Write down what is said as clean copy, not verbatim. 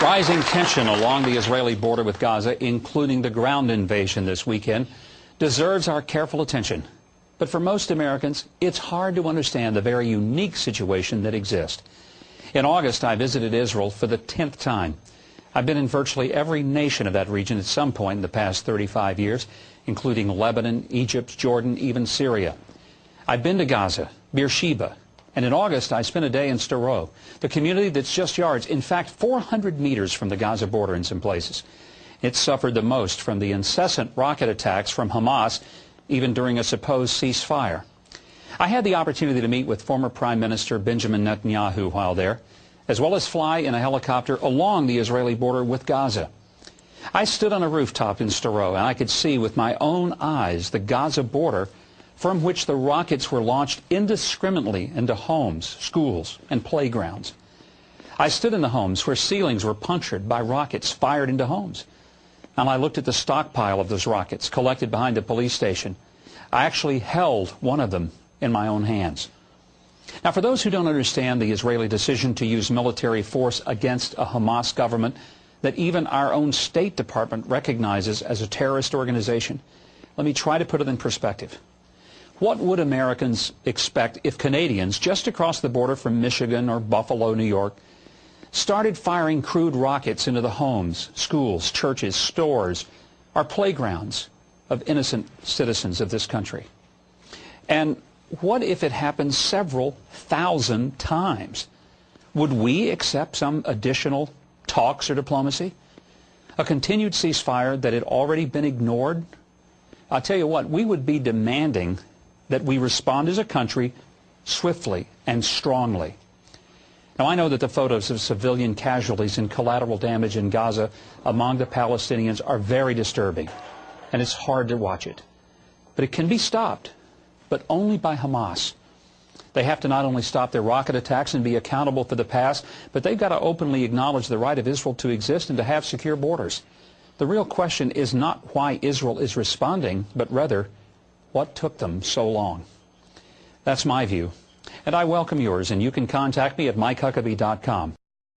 Rising tension along the Israeli border with Gaza, including the ground invasion this weekend, deserves our careful attention. But for most Americans, it's hard to understand the very unique situation that exists. In August, I visited Israel for the 10th time. I've been in virtually every nation of that region at some point in the past 35 years, including Lebanon, Egypt, Jordan, even Syria. I've been to Gaza, Beersheba, and in August, I spent a day in Sderot, the community that's just yards, in fact, 400 meters from the Gaza border in some places. It suffered the most from the incessant rocket attacks from Hamas, even during a supposed ceasefire. I had the opportunity to meet with former Prime Minister Benjamin Netanyahu while there, as well as fly in a helicopter along the Israeli border with Gaza. I stood on a rooftop in Sderot, and I could see with my own eyes the Gaza border from which the rockets were launched indiscriminately into homes, schools, and playgrounds. I stood in the homes where ceilings were punctured by rockets fired into homes. And I looked at the stockpile of those rockets collected behind the police station. I actually held one of them in my own hands. Now, for those who don't understand the Israeli decision to use military force against a Hamas government that even our own State Department recognizes as a terrorist organization, let me try to put it in perspective. What would Americans expect if Canadians just across the border from Michigan or Buffalo, New York, started firing crude rockets into the homes, schools, churches, stores, or playgrounds of innocent citizens of this country? And what if it happened several thousand times? Would we accept some additional talks or diplomacy? A continued ceasefire that had already been ignored? I'll tell you what, we would be demanding that we respond as a country swiftly and strongly. Now, I know that the photos of civilian casualties and collateral damage in Gaza among the Palestinians are very disturbing, and it's hard to watch it. But it can be stopped, but only by Hamas. They have to not only stop their rocket attacks and be accountable for the past, but they've got to openly acknowledge the right of Israel to exist and to have secure borders. The real question is not why Israel is responding, but rather, what took them so long? That's my view, and I welcome yours, and you can contact me at MikeHuckabee.com.